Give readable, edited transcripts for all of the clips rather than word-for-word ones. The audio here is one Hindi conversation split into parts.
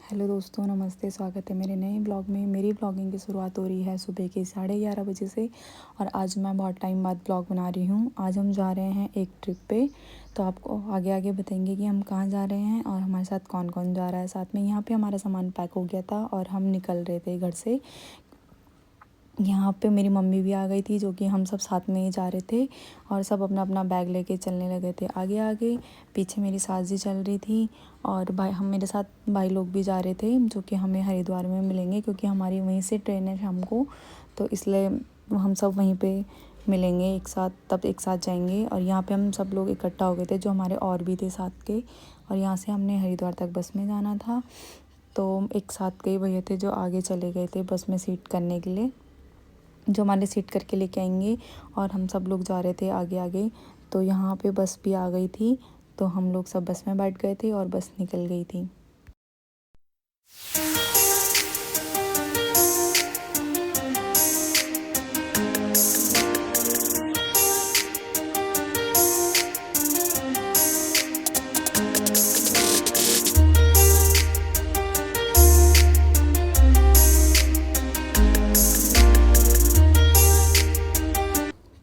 हेलो दोस्तों, नमस्ते। स्वागत है मेरे नए ब्लॉग में। मेरी ब्लॉगिंग की शुरुआत हो रही है सुबह के 11:30 बजे से और आज मैं बहुत टाइम बाद ब्लॉग बना रही हूँ। आज हम जा रहे हैं एक ट्रिप पे, तो आपको आगे आगे बताएंगे कि हम कहाँ जा रहे हैं और हमारे साथ कौन कौन जा रहा है। साथ में यहाँ पे हमारा सामान पैक हो गया था और हम निकल रहे थे घर से। यहाँ पे मेरी मम्मी भी आ गई थी, जो कि हम सब साथ में ही जा रहे थे और सब अपना अपना बैग लेके चलने लगे थे आगे आगे। पीछे मेरी सास जी चल रही थी और हम मेरे साथ भाई लोग भी जा रहे थे, जो कि हमें हरिद्वार में मिलेंगे क्योंकि हमारी वहीं से ट्रेन है शाम को, तो इसलिए हम सब वहीं पे मिलेंगे एक साथ, तब एक साथ जाएंगे। और यहाँ पे हम सब लोग इकट्ठा हो गए थे, जो हमारे और भी थे साथ के, और यहाँ से हमने हरिद्वार तक बस में जाना था। तो एक साथ कई भैया थे जो आगे चले गए थे बस में सीट करने के लिए, जो हमारे सीट करके लेके आएंगे, और हम सब लोग जा रहे थे आगे आगे। तो यहाँ पे बस भी आ गई थी, तो हम लोग सब बस में बैठ गए थे और बस निकल गई थी।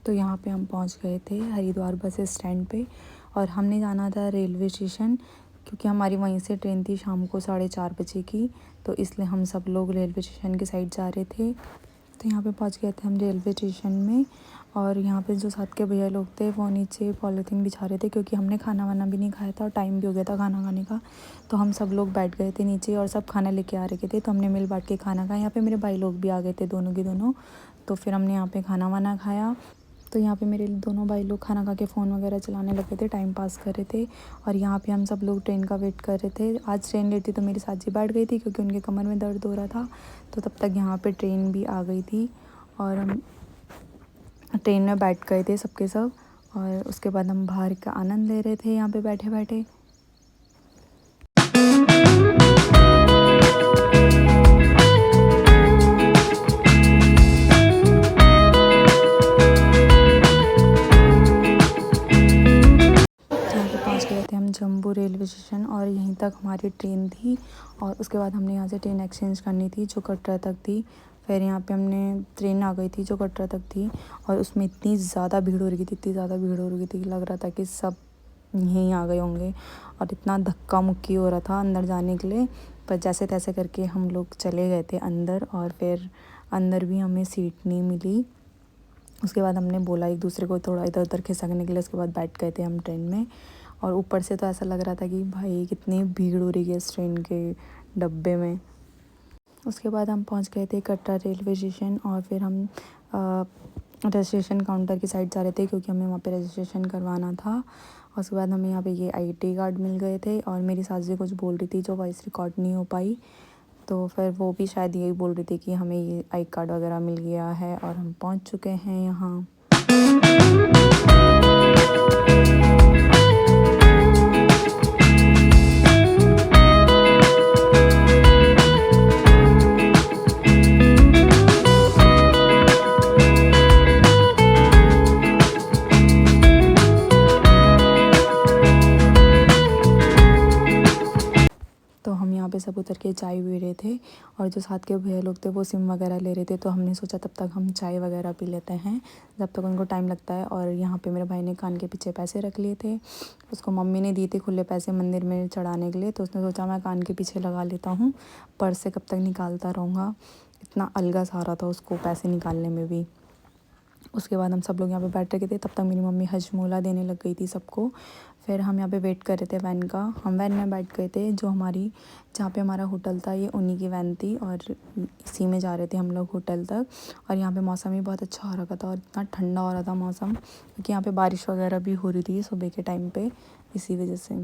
तो यहाँ पे हम पहुँच गए थे हरिद्वार बस स्टैंड पे, और हमने जाना था रेलवे स्टेशन क्योंकि हमारी वहीं से ट्रेन थी शाम को 4:30 बजे की, तो इसलिए हम सब लोग रेलवे स्टेशन की साइड जा रहे थे। तो यहाँ पे पहुँच गए थे हम रेलवे स्टेशन में, और यहाँ पे जो साथ के भैया लोग थे वो नीचे पॉलीथीन बिछा रहे थे क्योंकि हमने खाना वाना भी नहीं खाया था और टाइम भी हो गया था खाना खाने का। तो हम सब लोग बैठ गए थे नीचे और सब खाना लेके आ रहे थे, तो हमने मिल बांट के खाना खाया। यहाँ पे मेरे भाई लोग भी आ गए थे दोनों के दोनों, तो फिर हमने यहाँ पे खाना वाना खाया। तो यहाँ पे मेरे दोनों भाई लोग खाना खा के फ़ोन वगैरह चलाने लगे थे, टाइम पास कर रहे थे। और यहाँ पे हम सब लोग ट्रेन का वेट कर रहे थे। आज ट्रेन लेट थी तो मेरी साथी बैठ गई थी क्योंकि उनके कमर में दर्द हो रहा था, तो तब तक यहाँ पे ट्रेन भी आ गई थी और हम ट्रेन में बैठ गए थे सबके सब। और उसके बाद हम बाहर का आनंद ले रहे थे यहाँ पे बैठे बैठे। पहुँच गए थे हम जम्मू रेलवे स्टेशन, और यहीं तक हमारी ट्रेन थी। और उसके बाद हमने यहाँ से ट्रेन एक्सचेंज करनी थी जो कटरा तक थी। फिर यहाँ पे हमने ट्रेन आ गई थी जो कटरा तक थी, और उसमें इतनी ज़्यादा भीड़ हो रही थी, इतनी ज़्यादा भीड़ हो रही थी, लग रहा था कि सब यहीं आ गए होंगे, और इतना धक्का मुक्की हो रहा था अंदर जाने के लिए। पर जैसे तैसे करके हम लोग चले गए थे अंदर, और फिर अंदर भी हमें सीट नहीं मिली। उसके बाद हमने बोला एक दूसरे को थोड़ा इधर उधर खिसकने के लिए, उसके बाद बैठ गए थे हम ट्रेन में। और ऊपर से तो ऐसा लग रहा था कि भाई कितनी भीड़ हो रही है इस ट्रेन के डब्बे में। उसके बाद हम पहुंच गए थे कटरा रेलवे स्टेशन, और फिर हम रजिस्ट्रेशन काउंटर की साइड जा रहे थे क्योंकि हमें वहाँ पे रजिस्ट्रेशन करवाना था। और उसके बाद हमें यहाँ पे ये आईडी कार्ड मिल गए थे, और मेरी सास जी कुछ बोल रही थी जो वॉइस रिकॉर्ड नहीं हो पाई, तो फिर वो भी शायद यही बोल रही थी कि हमें ये आई कार्ड वगैरह मिल गया है और हम पहुँच चुके हैं यहाँ। तो हम यहाँ पे सब उतर के चाय पी रहे थे, और जो साथ के भैया लोग थे वो सिम वगैरह ले रहे थे, तो हमने सोचा तब तक हम चाय वगैरह पी लेते हैं जब तक उनको टाइम लगता है। और यहाँ पे मेरे भाई ने कान के पीछे पैसे रख लिए थे, उसको मम्मी ने दिए थे खुले पैसे मंदिर में चढ़ाने के लिए, तो उसने सोचा मैं कान के पीछे लगा लेता हूँ, पर्स से कब तक निकालता रहूँगा। इतना अलगा सा रहा था उसको पैसे निकालने में भी। उसके बाद हम सब लोग यहाँ पे बैठ रखे थे, तब तक मेरी मम्मी हजमोला देने लग गई थी सबको। फिर हम यहाँ पे वेट कर रहे थे वैन का। हम वैन में बैठ गए थे, जो हमारी जहाँ पे हमारा होटल था ये उन्हीं की वैन थी, और इसी में जा रहे थे हम लोग होटल तक। और यहाँ पे मौसम भी बहुत अच्छा हो रखा था और इतना ठंडा हो रहा था मौसम, क्योंकि यहाँ पे बारिश वगैरह भी हो रही थी सुबह के टाइम पे, इसी वजह से।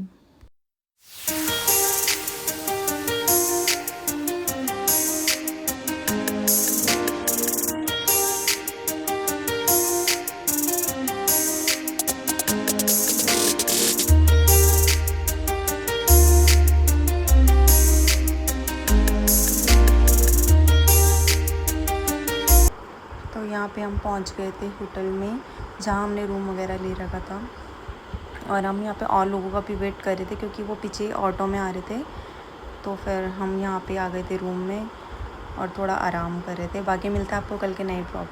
यहाँ पे हम पहुँच गए थे होटल में जहाँ हमने रूम वगैरह ले रखा था, और हम यहाँ पे और लोगों का भी वेट कर रहे थे क्योंकि वो पीछे ऑटो में आ रहे थे। तो फिर हम यहाँ पे आ गए थे रूम में और थोड़ा आराम कर रहे थे। बाकी मिलता है आपको कल के नए ब्लॉग।